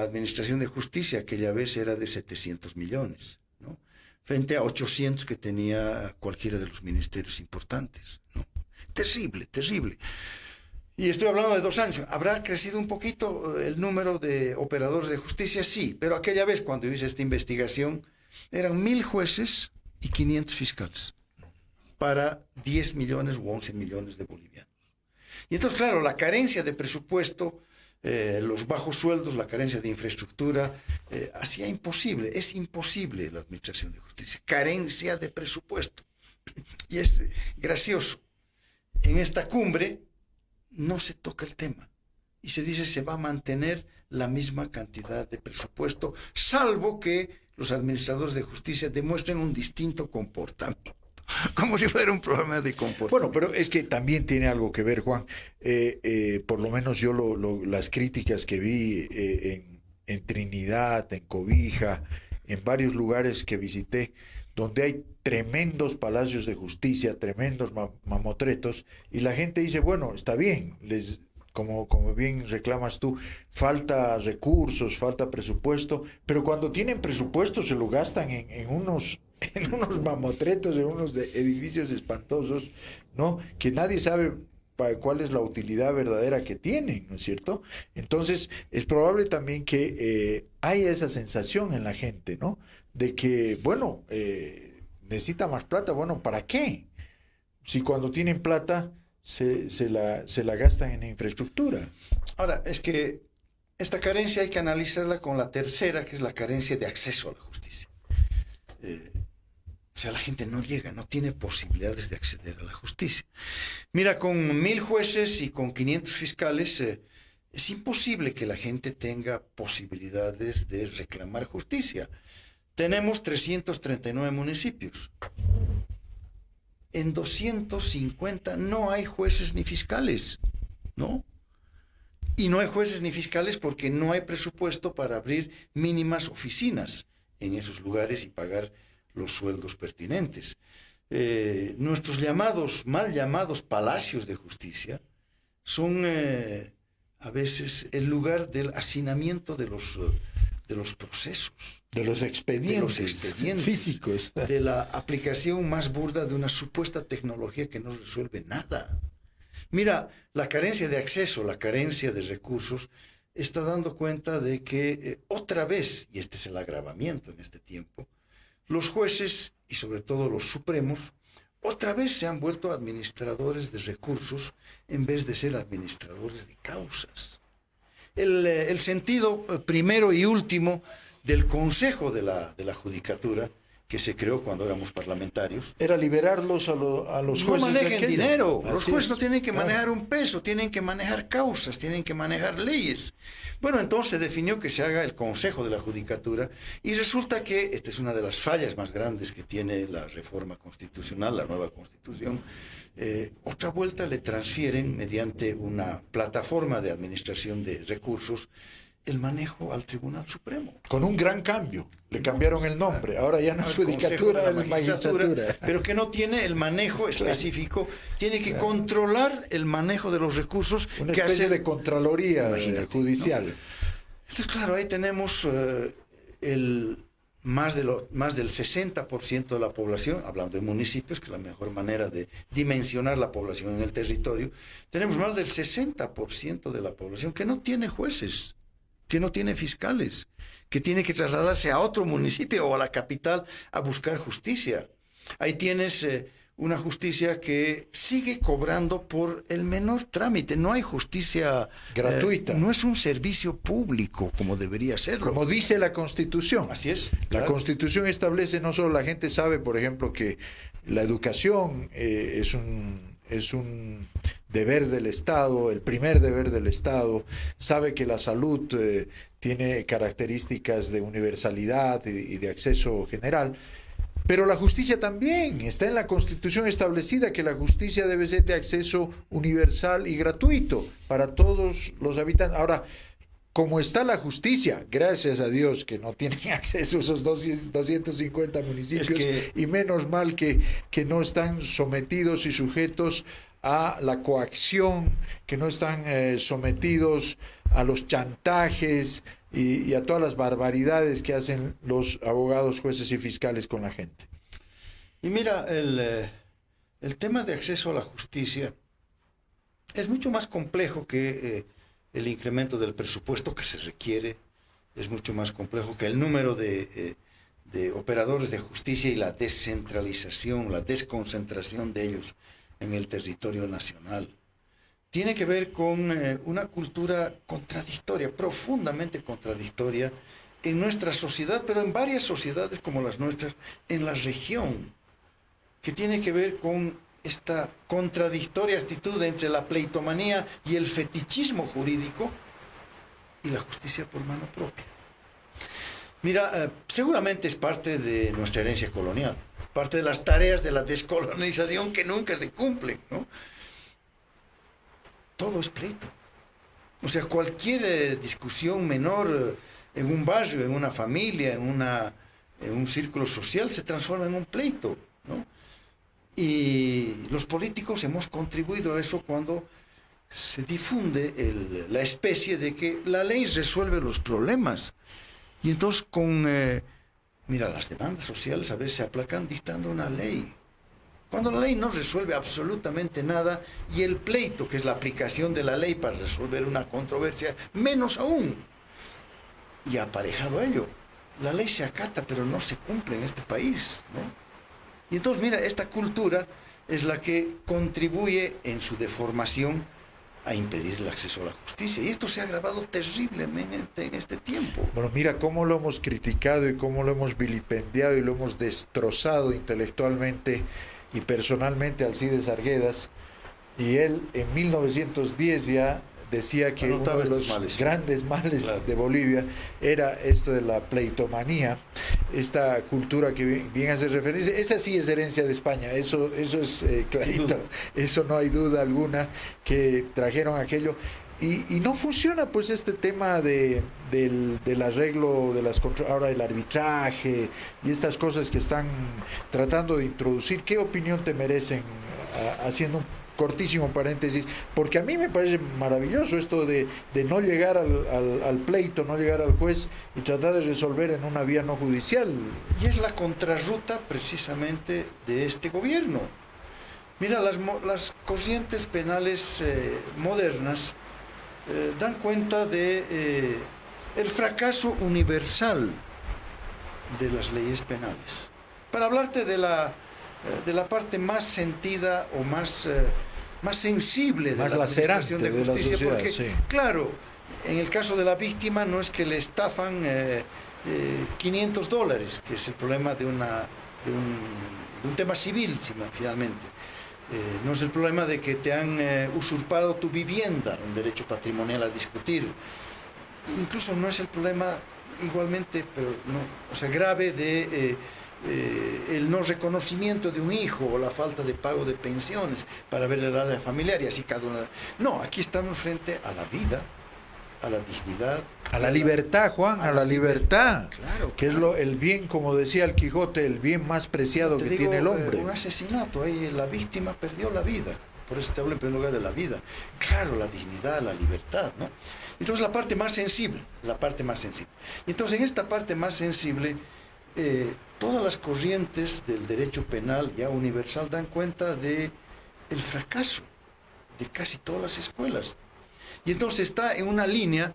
Speaker 6: Administración de Justicia aquella vez era de 700 millones, ¿no? Frente a 800 que tenía cualquiera de los ministerios importantes, ¿no? Terrible, terrible. Y estoy hablando de 2 años. ¿Habrá crecido un poquito el número de operadores de justicia? Sí, pero aquella vez cuando hice esta investigación eran 1.000 jueces y 500 fiscales para 10 millones u 11 millones de bolivianos. Y entonces, claro, la carencia de presupuesto, los bajos sueldos, la carencia de infraestructura, hacía imposible, es imposible la Administración de Justicia. Carencia de presupuesto. Y es gracioso. En esta cumbre no se toca el tema y se dice se va a mantener la misma cantidad de presupuesto, salvo que los administradores de justicia demuestren un distinto comportamiento, como si fuera un problema de comportamiento.
Speaker 7: Bueno, pero es que también tiene algo que ver, Juan. Por lo menos yo las críticas que vi en Trinidad, en Cobija, en varios lugares que visité, donde hay tremendos palacios de justicia, tremendos mamotretos, y la gente dice, bueno, está bien, como bien reclamas tú, falta recursos, falta presupuesto, pero cuando tienen presupuesto se lo gastan en unos mamotretos, en unos edificios espantosos, ¿no? Que nadie sabe cuál es la utilidad verdadera que tienen, ¿no es cierto? Entonces, es probable también que haya esa sensación en la gente, ¿no? De que, bueno, necesita más plata. Bueno, ¿para qué? Si cuando tienen plata se la gastan en infraestructura.
Speaker 6: Ahora, es que esta carencia hay que analizarla con la tercera, que es la carencia de acceso a la justicia. O sea, la gente no llega, no tiene posibilidades de acceder a la justicia. Mira, con 1.000 jueces y con 500 fiscales, es imposible que la gente tenga posibilidades de reclamar justicia. Tenemos 339 municipios. En 250 no hay jueces ni fiscales, ¿no? Y no hay jueces ni fiscales porque no hay presupuesto para abrir mínimas oficinas en esos lugares y pagar los sueldos pertinentes. Nuestros mal llamados palacios de justicia son a veces el lugar del hacinamiento de los procesos.
Speaker 7: De los expedientes físicos.
Speaker 6: De la aplicación más burda de una supuesta tecnología que no resuelve nada. Mira, la carencia de acceso, la carencia de recursos, está dando cuenta de que otra vez, y este es el agravamiento en este tiempo, los jueces, y sobre todo los supremos, otra vez se han vuelto administradores de recursos en vez de ser administradores de causas. El sentido primero y último del Consejo de la Judicatura, que se creó cuando éramos parlamentarios,
Speaker 7: era liberarlos a los jueces.
Speaker 6: No manejen dinero. Los
Speaker 7: Así
Speaker 6: jueces no
Speaker 7: es,
Speaker 6: tienen que
Speaker 7: claro.
Speaker 6: manejar un peso, tienen que manejar causas, tienen que manejar leyes. Bueno, entonces se definió que se haga el Consejo de la Judicatura y resulta que esta es una de las fallas más grandes que tiene la reforma constitucional, la nueva Constitución. Otra vuelta le transfieren mediante una plataforma de administración de recursos el manejo al Tribunal Supremo.
Speaker 7: Con un gran cambio. Le cambiaron el nombre. Ahora ya no es judicatura, es magistratura.
Speaker 6: Pero que no tiene el manejo específico. Tiene que controlar el manejo de los recursos.
Speaker 7: Una
Speaker 6: que
Speaker 7: especie
Speaker 6: hace
Speaker 7: de contraloría judicial.
Speaker 6: ¿no? Entonces, claro, ahí tenemos más del 60% de la población, hablando de municipios, que es la mejor manera de dimensionar la población en el territorio. Tenemos más del 60% de la población que no tiene jueces, que no tiene fiscales, que tiene que trasladarse a otro municipio o a la capital a buscar justicia. Ahí tienes una justicia que sigue cobrando por el menor trámite. No hay justicia
Speaker 7: gratuita.
Speaker 6: No es un servicio público como debería serlo.
Speaker 7: Como dice la Constitución.
Speaker 6: Así es.
Speaker 7: La
Speaker 6: claro.
Speaker 7: Constitución establece, no solo la gente sabe, por ejemplo, que la educación es un deber del Estado, el primer deber del Estado, sabe que la salud tiene características de universalidad y de acceso general, pero la justicia también está en la Constitución establecida que la justicia debe ser de acceso universal y gratuito para todos los habitantes. Ahora, como está la justicia, gracias a Dios que no tienen acceso a esos 250 municipios, y menos mal que no están sometidos y sujetos a la coacción, que no están sometidos a los chantajes y a todas las barbaridades que hacen los abogados, jueces y fiscales con la gente.
Speaker 6: Y mira, el tema de acceso a la justicia es mucho más complejo que el incremento del presupuesto que se requiere, es mucho más complejo que el número de operadores de justicia y la descentralización, la desconcentración de ellos en el territorio nacional. Tiene que ver con una cultura contradictoria, profundamente contradictoria en nuestra sociedad, pero en varias sociedades como las nuestras, en la región, que tiene que ver con esta contradictoria actitud entre la pleitomanía y el fetichismo jurídico y la justicia por mano propia. Mira, seguramente es parte de nuestra herencia colonial, parte de las tareas de la descolonización que nunca se cumplen, ¿no? Todo es pleito. O sea, cualquier discusión menor en un barrio, en una familia, en un círculo social, se transforma en un pleito, ¿no? Y los políticos hemos contribuido a eso cuando se difunde la especie de que la ley resuelve los problemas. Y entonces mira, las demandas sociales a veces se aplacan dictando una ley. Cuando la ley no resuelve absolutamente nada y el pleito, que es la aplicación de la ley para resolver una controversia, menos aún. Y aparejado a ello, la ley se acata pero no se cumple en este país, ¿no? Y entonces, mira, esta cultura es la que contribuye en su deformación a impedir el acceso a la justicia. Y esto se ha agravado terriblemente en este tiempo.
Speaker 7: Bueno, mira cómo lo hemos criticado y cómo lo hemos vilipendiado y lo hemos destrozado intelectualmente y personalmente Alcides Arguedas, y él en 1910 ya decía que uno de los grandes males, claro, de Bolivia era esto de la pleitomanía, esta cultura que bien hace referencia. Esa sí es herencia de España, eso es clarito, eso no hay duda alguna, que trajeron aquello. Y no funciona pues este tema del arreglo de ahora del arbitraje y estas cosas que están tratando de introducir. ¿Qué opinión te merecen, haciendo un cortísimo paréntesis? Porque a mí me parece maravilloso esto de no llegar al pleito, no llegar al juez y tratar de resolver en una vía no judicial.
Speaker 6: Y es la contrarruta precisamente de este gobierno. Mira, las corrientes penales modernas dan cuenta de el fracaso universal de las leyes penales. Para hablarte de la parte más sentida o más sensible de
Speaker 7: más
Speaker 6: la administración de justicia,
Speaker 7: de la sociedad,
Speaker 6: porque,
Speaker 7: sí,
Speaker 6: claro, en el caso de la víctima no es que le estafan $500, que es el problema de un tema civil, finalmente. No es el problema de que te han usurpado tu vivienda, un derecho patrimonial a discutir. Incluso no es el problema igualmente, pero no, o sea, grave de el no reconocimiento de un hijo o la falta de pago de pensiones para ver el área familiar y así cada una. No, aquí estamos frente a la vida, a la dignidad,
Speaker 7: a la libertad, Juan, a la libertad,
Speaker 6: claro,
Speaker 7: que
Speaker 6: claro.
Speaker 7: Es el bien, como decía el Quijote, el bien más preciado que tiene el hombre.
Speaker 6: Un asesinato, ahí la víctima perdió la vida, por eso te hablo en primer lugar de la vida. Claro, la dignidad, la libertad, ¿no? Entonces la parte más sensible. Entonces en esta parte más sensible, todas las corrientes del derecho penal ya universal dan cuenta de el fracaso de casi todas las escuelas. Y entonces está en una línea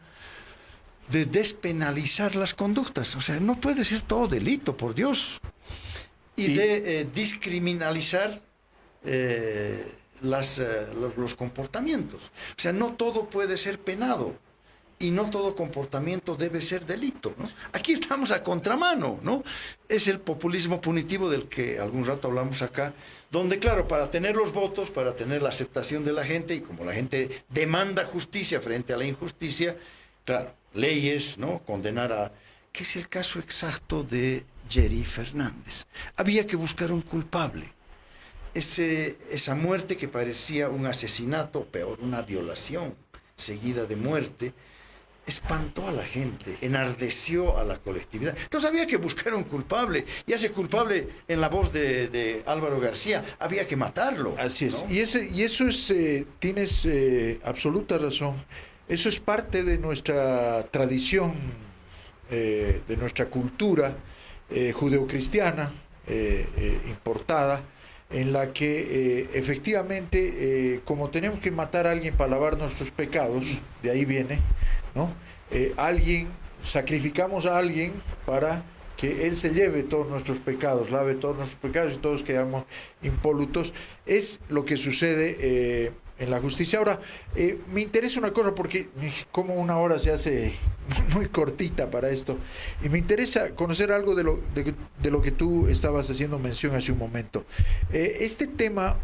Speaker 6: de despenalizar las conductas. O sea, no puede ser todo delito, por Dios. Y de discriminalizar los comportamientos. O sea, no todo puede ser penado y no todo comportamiento debe ser delito, ¿no? Aquí estamos a contramano, ¿no? Es el populismo punitivo del que algún rato hablamos acá, donde, claro, para tener los votos, para tener la aceptación de la gente, y como la gente demanda justicia frente a la injusticia, claro, leyes, ¿no? Condenar a... ¿Qué es el caso exacto de Jerry Fernández? Había que buscar un culpable. Esa muerte que parecía un asesinato, peor, una violación seguida de muerte, espantó a la gente, enardeció a la colectividad. Entonces había que buscar un culpable, y ese culpable, en la voz de Álvaro García, había que matarlo.
Speaker 7: Así es,
Speaker 6: ¿no?
Speaker 7: y eso es, tienes absoluta razón, eso es parte de nuestra tradición, de nuestra cultura judeocristiana importada, en la que efectivamente, como tenemos que matar a alguien para lavar nuestros pecados, de ahí viene, ¿no? Sacrificamos a alguien para que Él se lleve todos nuestros pecados, lave todos nuestros pecados y todos quedamos impolutos. Es lo que sucede en la justicia. Ahora, me interesa una cosa, porque como una hora se hace muy cortita para esto, y me interesa conocer algo de lo que tú estabas haciendo mención hace un momento. Este tema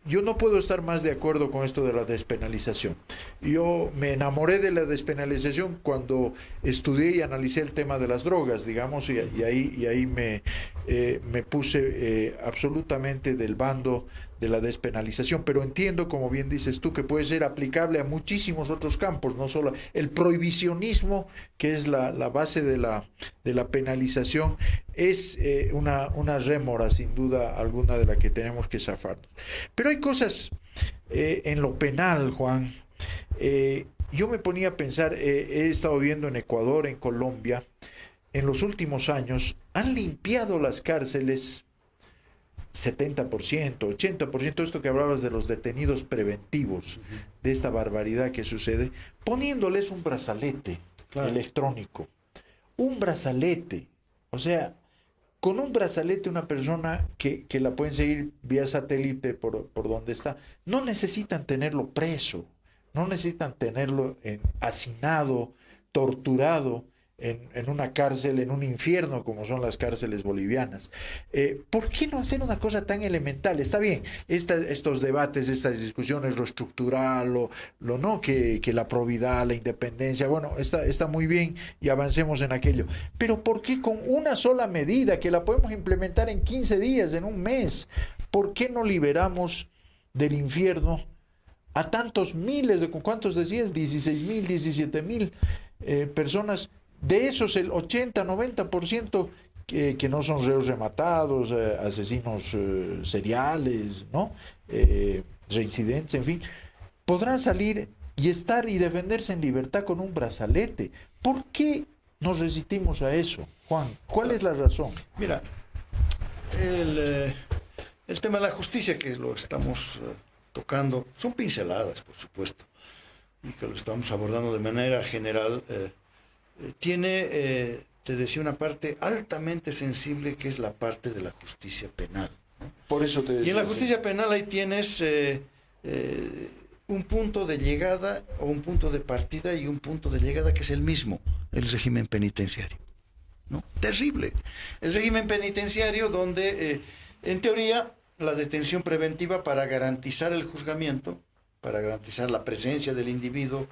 Speaker 7: yo no puedo estar más de acuerdo con esto de la despenalización. Yo me enamoré de la despenalización cuando estudié y analicé el tema de las drogas, digamos, y ahí me puse absolutamente del bando de la despenalización, pero entiendo, como bien dices tú, que puede ser aplicable a muchísimos otros campos, no solo el prohibicionismo, que es la base de la penalización, es una rémora, sin duda alguna, de la que tenemos que zafarnos. Pero hay cosas en lo penal, Juan. Yo me ponía a pensar, he estado viendo en Ecuador, en Colombia, en los últimos años, han limpiado las cárceles 70%, 80%, esto que hablabas de los detenidos preventivos, de esta barbaridad que sucede, poniéndoles un brazalete electrónico. Un brazalete. O sea, con un brazalete una persona que la pueden seguir vía satélite por donde está, no necesitan tenerlo preso, no necesitan tenerlo hacinado, torturado, en una cárcel, en un infierno como son las cárceles bolivianas. ¿Por qué no hacer una cosa tan elemental? Está bien, estos debates, estas discusiones, lo estructural, no, que la probidad, la independencia, bueno, está muy bien y avancemos en aquello. Pero ¿por qué con una sola medida que la podemos implementar en 15 días, en un mes? ¿Por qué no liberamos del infierno a tantos miles ¿cuántos decías? 16,000, 17,000 personas? De esos, el 80-90% que no son reos rematados, asesinos seriales, ¿no? Reincidentes, en fin, podrán salir y estar y defenderse en libertad con un brazalete. ¿Por qué nos resistimos a eso, Juan? ¿Cuál es la razón?
Speaker 6: Mira, el tema de la justicia, que lo estamos tocando, son pinceladas, por supuesto, y que lo estamos abordando de manera general. Tiene, te decía, una parte altamente sensible, que es la parte de la justicia penal, ¿no?
Speaker 7: Por eso te decía.
Speaker 6: Y en la justicia penal ahí tienes un punto de llegada o un punto de partida y un punto de llegada que es el mismo, el régimen penitenciario, ¿no? Terrible. El régimen penitenciario donde, en teoría, la detención preventiva para garantizar el juzgamiento, para garantizar la presencia del individuo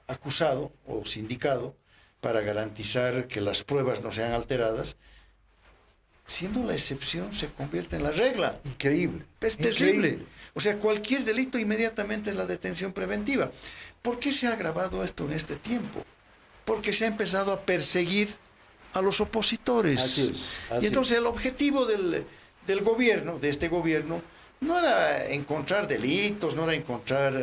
Speaker 6: acusado o sindicado, para garantizar que las pruebas no sean alteradas, siendo la excepción, se convierte en la regla.
Speaker 7: Increíble.
Speaker 6: Es terrible. Increíble. O sea, cualquier delito inmediatamente es la detención preventiva. ¿Por qué se ha agravado esto en este tiempo? Porque se ha empezado a perseguir a los opositores.
Speaker 7: Así es.
Speaker 6: Y entonces el objetivo del gobierno, de este gobierno, no era encontrar delitos, no era encontrar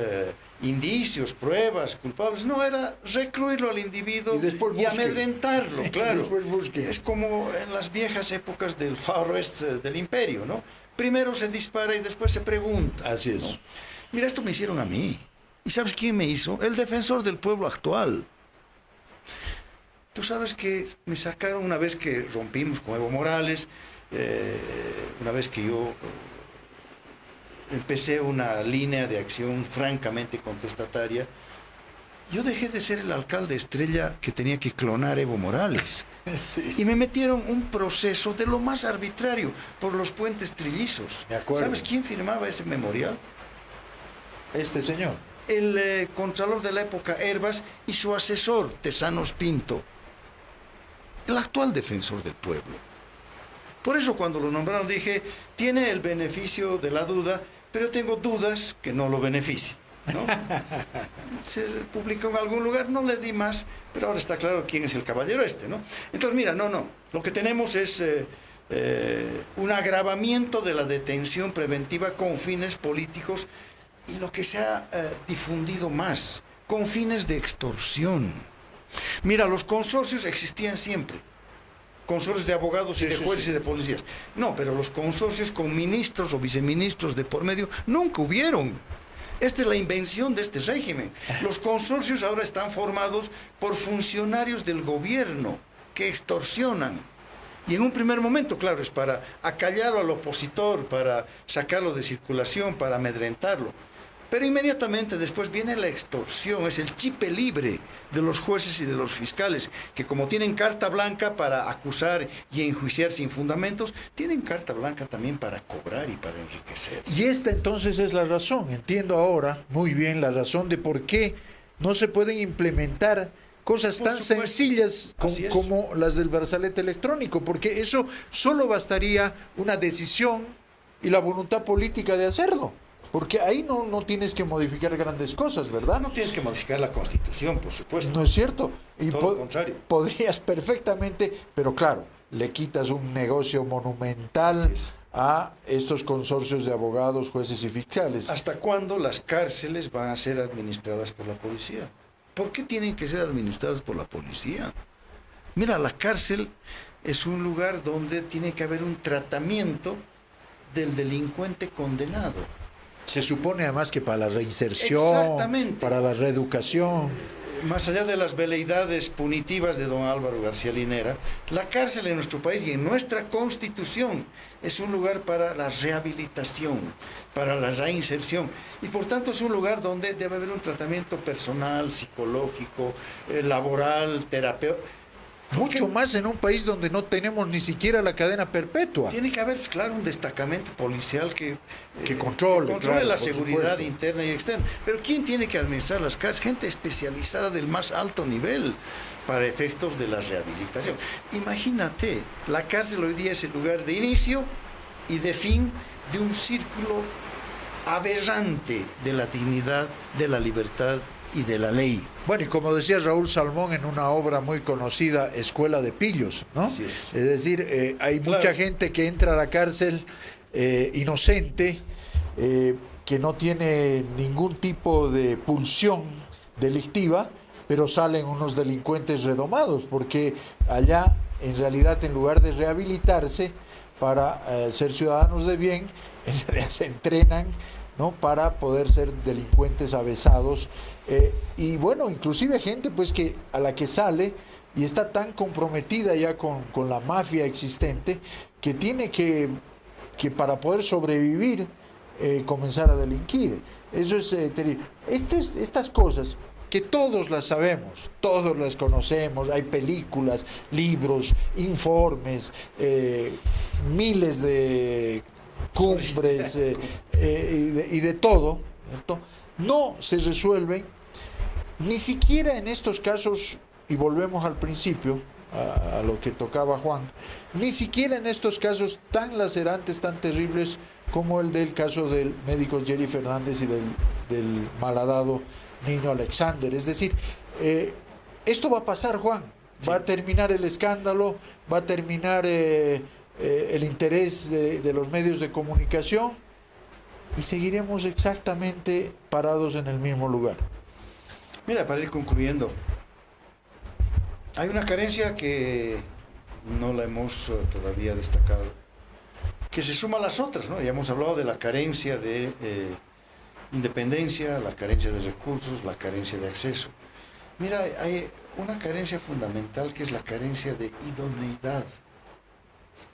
Speaker 6: indicios, pruebas, culpables, no, era recluirlo al individuo y amedrentarlo, claro. Es como en las viejas épocas del Far West del Imperio, ¿no? Primero se dispara y después se pregunta.
Speaker 7: Así es.
Speaker 6: ¿No? Mira, esto me hicieron a mí. ¿Y sabes quién me hizo? El defensor del pueblo actual. Tú sabes que me sacaron una vez que rompimos con Evo Morales, una vez que yo empecé una línea de acción francamente contestataria. Yo dejé de ser el alcalde estrella que tenía que clonar Evo Morales.
Speaker 7: Sí.
Speaker 6: Y me metieron un proceso de lo más arbitrario por los puentes trillizos.
Speaker 7: De acuerdo.
Speaker 6: ¿Sabes quién firmaba ese memorial?
Speaker 7: Este señor.
Speaker 6: El contralor de la época, Herbas, y su asesor, Tesanos Pinto, el actual defensor del pueblo. Por eso cuando lo nombraron dije, tiene el beneficio de la duda, pero tengo dudas que no lo beneficie, ¿no? Se publicó en algún lugar, no le di más, pero ahora está claro quién es el caballero este, ¿no? Entonces, mira, no, lo que tenemos es un agravamiento de la detención preventiva con fines políticos y lo que se ha difundido más, con fines de extorsión. Mira, los consorcios existían siempre. Consorcios de abogados y de jueces y de policías. No, pero los consorcios con ministros o viceministros de por medio nunca hubieron. Esta es la invención de este régimen. Los consorcios ahora están formados por funcionarios del gobierno que extorsionan. Y en un primer momento, claro, es para acallarlo al opositor, para sacarlo de circulación, para amedrentarlo. Pero inmediatamente después viene la extorsión, es el chipe libre de los jueces y de los fiscales, que como tienen carta blanca para acusar y enjuiciar sin fundamentos, tienen carta blanca también para cobrar y para enriquecerse.
Speaker 7: Y esta entonces es la razón, entiendo ahora muy bien la razón de por qué no se pueden implementar cosas tan sencillas como las del brazalete electrónico, porque eso solo bastaría una decisión y la voluntad política de hacerlo. Porque ahí no tienes que modificar grandes cosas, ¿verdad?
Speaker 6: No tienes que modificar la Constitución, por supuesto.
Speaker 7: No es cierto. Y
Speaker 6: todo lo contrario.
Speaker 7: Podrías perfectamente, pero claro, le quitas un negocio monumental a estos consorcios de abogados, jueces y fiscales.
Speaker 6: ¿Hasta cuándo las cárceles van a ser administradas por la policía? ¿Por qué tienen que ser administradas por la policía? Mira, la cárcel es un lugar donde tiene que haber un tratamiento del delincuente condenado.
Speaker 7: Se supone además que para la reinserción, para la reeducación.
Speaker 6: Más allá de las veleidades punitivas de don Álvaro García Linera, la cárcel en nuestro país y en nuestra Constitución es un lugar para la rehabilitación, para la reinserción. Y por tanto es un lugar donde debe haber un tratamiento personal, psicológico, laboral, terapéutico.
Speaker 7: Mucho más en un país donde no tenemos ni siquiera la cadena perpetua.
Speaker 6: Tiene que haber, claro, un destacamento policial que
Speaker 7: controle claro,
Speaker 6: la seguridad
Speaker 7: supuesto.
Speaker 6: interna y externa. Pero ¿quién tiene que administrar las cárceles? Gente especializada del más alto nivel para efectos de la rehabilitación. Imagínate, la cárcel hoy día es el lugar de inicio y de fin de un círculo aberrante de la dignidad, de la libertad y de la ley.
Speaker 7: Bueno, y como decía Raúl Salmón en una obra muy conocida, Escuela de Pillos, ¿no?
Speaker 6: Así es.
Speaker 7: Es decir, hay mucha gente que entra a la cárcel inocente, que no tiene ningún tipo de pulsión delictiva, pero salen unos delincuentes redomados, porque allá, en realidad, en lugar de rehabilitarse para ser ciudadanos de bien, en realidad se entrenan, ¿no? Para poder ser delincuentes avesados y bueno, inclusive gente pues que a la que sale y está tan comprometida ya con la mafia existente que tiene que para poder sobrevivir comenzar a delinquir. Eso es terrible. Estas cosas que todos las sabemos, todos las conocemos, hay películas, libros, informes, miles de cumbres y de todo, ¿cierto? No se resuelven ni siquiera en estos casos, y volvemos al principio a lo que tocaba Juan, ni siquiera en estos casos tan lacerantes, tan terribles como el del caso del médico Jerry Fernández y del malhadado niño Alexander. Es decir, esto va a pasar, Juan, va a terminar el escándalo, va a terminar el interés de los medios de comunicación y seguiremos exactamente parados en el mismo lugar.
Speaker 6: Mira, para ir concluyendo, hay una carencia que no la hemos todavía destacado, que se suma a las otras, ¿no? Ya hemos hablado de la carencia de independencia, la carencia de recursos, la carencia de acceso. Mira, hay una carencia fundamental que es la carencia de idoneidad,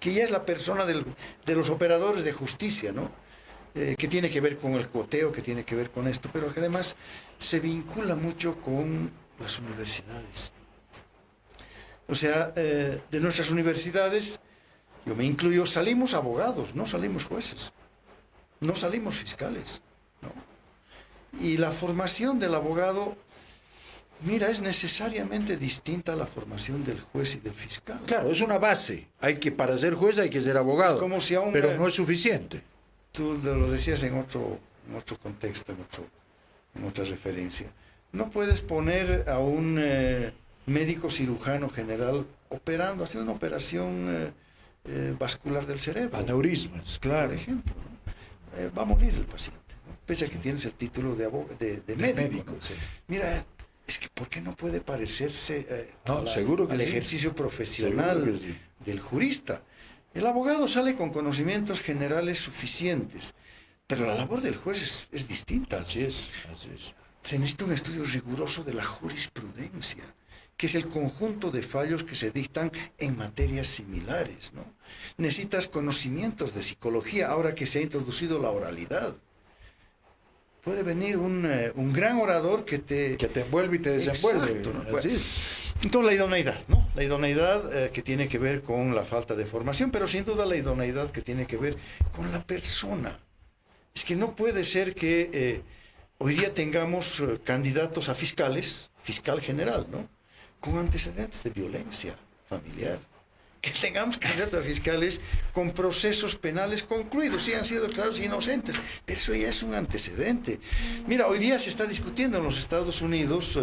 Speaker 6: que ya es la persona de los operadores de justicia, ¿no? que tiene que ver con el cuoteo, que tiene que ver con esto, pero que además se vincula mucho con las universidades. O sea, de nuestras universidades, yo me incluyo, salimos abogados, no salimos jueces, no salimos fiscales, ¿no? Y la formación del abogado, mira, es necesariamente distinta a la formación del juez y del fiscal.
Speaker 7: Claro, es una base. Para ser juez hay que ser abogado,
Speaker 6: Es como si a un,
Speaker 7: pero no es suficiente.
Speaker 6: Tú lo decías en otro contexto, en otra referencia. No puedes poner a un médico cirujano general operando, haciendo una operación vascular del cerebro.
Speaker 7: Aneurismas, claro.
Speaker 6: Por ejemplo, ¿no? Va a morir el paciente, ¿no? Pese a que tienes el título de médico, ¿no?
Speaker 7: Sí.
Speaker 6: Mira, es que ¿por qué no puede parecerse
Speaker 7: seguro que
Speaker 6: al
Speaker 7: sí.
Speaker 6: ejercicio profesional
Speaker 7: Seguro que sí.
Speaker 6: del jurista? El abogado sale con conocimientos generales suficientes, pero la labor del juez es distinta.
Speaker 7: Así es.
Speaker 6: Se necesita un estudio riguroso de la jurisprudencia, que es el conjunto de fallos que se dictan en materias similares, ¿no? Necesitas conocimientos de psicología, ahora que se ha introducido la oralidad. Puede venir un gran orador que te
Speaker 7: envuelve y te desenvuelve.
Speaker 6: Exacto, ¿no?
Speaker 7: Así es.
Speaker 6: Entonces la idoneidad, ¿no? La idoneidad que tiene que ver con la falta de formación, pero sin duda la idoneidad que tiene que ver con la persona. Es que no puede ser que hoy día tengamos candidatos a fiscales, fiscal general, ¿no? Con antecedentes de violencia familiar. Que tengamos candidatos a fiscales con procesos penales concluidos, sí han sido declarados inocentes, pero eso ya es un antecedente. Mira, hoy día se está discutiendo en los Estados Unidos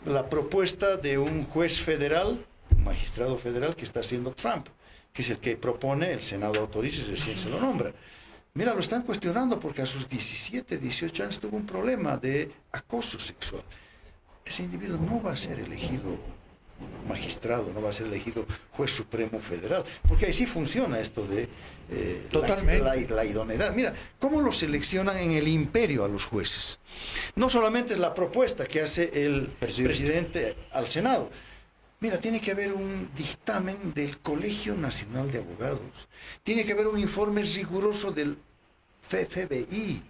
Speaker 6: la propuesta de un juez federal, un magistrado federal que está haciendo Trump, que es el que propone, el Senado autoriza y recién se lo nombra. Mira, lo están cuestionando porque a sus 17, 18 años tuvo un problema de acoso sexual. Ese individuo no va a ser elegido magistrado, no va a ser elegido juez supremo federal, porque ahí sí funciona esto de la idoneidad. Mira, ¿cómo lo seleccionan en el imperio a los jueces? No solamente es la propuesta que hace el presidente al Senado. Mira, tiene que haber un dictamen del Colegio Nacional de Abogados, tiene que haber un informe riguroso del FBI,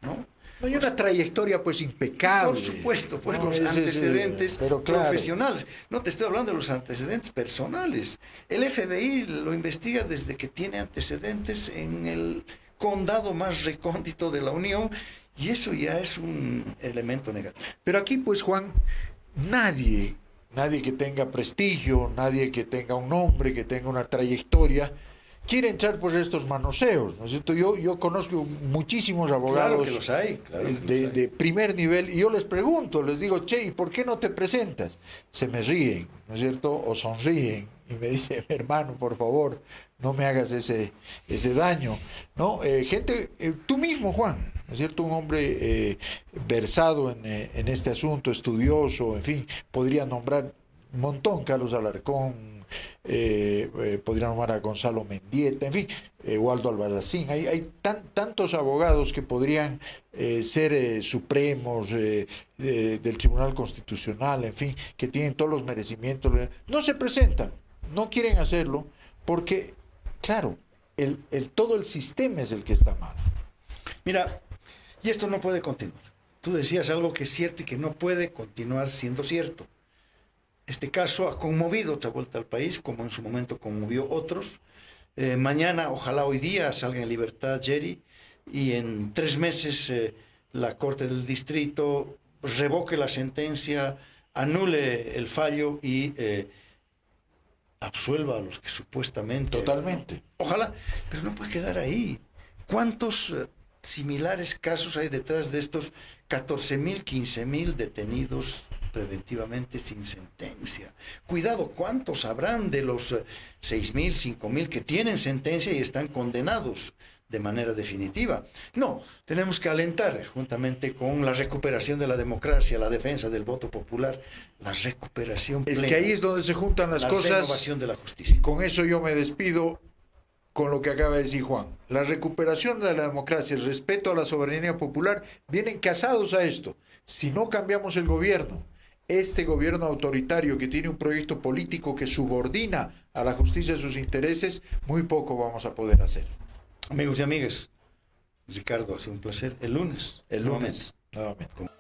Speaker 6: ¿no?
Speaker 7: No hay una trayectoria pues impecable.
Speaker 6: Por supuesto, pues no, los antecedentes
Speaker 7: claro,
Speaker 6: profesionales. No te estoy hablando de los antecedentes personales. El FBI lo investiga desde que tiene antecedentes en el condado más recóndito de la Unión y eso ya es un elemento negativo.
Speaker 7: Pero aquí pues, Juan, nadie que tenga prestigio, nadie que tenga un nombre, que tenga una trayectoria, quiere entrar por estos manoseos, ¿no es cierto? Yo conozco muchísimos abogados,
Speaker 6: claro que los hay,
Speaker 7: de primer nivel, y yo les pregunto, les digo, che, ¿y por qué no te presentas? Se me ríen, ¿no es cierto? O sonríen, y me dicen, hermano, por favor, no me hagas ese daño, ¿no? Gente, tú mismo, Juan, ¿no es cierto? Un hombre versado en este asunto, estudioso, en fin, podría nombrar un montón, Carlos Alarcón, podría nombrar a Gonzalo Mendieta, en fin, Waldo Albarracín. Hay tantos abogados que podrían ser supremos del Tribunal Constitucional, en fin, que tienen todos los merecimientos. No se presentan, no quieren hacerlo, porque, claro, todo el sistema es el que está mal.
Speaker 6: Mira, y esto no puede continuar. Tú decías algo que es cierto y que no puede continuar siendo cierto. Este caso ha conmovido otra vuelta al país, como en su momento conmovió otros. Mañana, ojalá hoy día, salga en libertad Jerry y en 3 meses la Corte del Distrito revoque la sentencia, anule el fallo y absuelva a los que supuestamente...
Speaker 7: Totalmente.
Speaker 6: Ojalá, pero no puede quedar ahí. ¿Cuántos similares casos hay detrás de estos 14.000, 15.000 detenidos preventivamente sin sentencia? Cuidado, ¿cuántos habrán de los 6.000, 5.000 que tienen sentencia y están condenados de manera definitiva? No, tenemos que alentar, juntamente con la recuperación de la democracia, la defensa del voto popular, la recuperación plena.
Speaker 7: Es que ahí es donde se juntan las cosas.
Speaker 6: La renovación de la justicia.
Speaker 7: Con eso yo me despido con lo que acaba de decir Juan. La recuperación de la democracia, el respeto a la soberanía popular, vienen casados a esto. Si no cambiamos el gobierno, este gobierno autoritario que tiene un proyecto político que subordina a la justicia sus intereses, muy poco vamos a poder hacer.
Speaker 6: Amigos y amigas, Ricardo, ha sido un placer. El lunes.
Speaker 7: El lunes, nuevamente.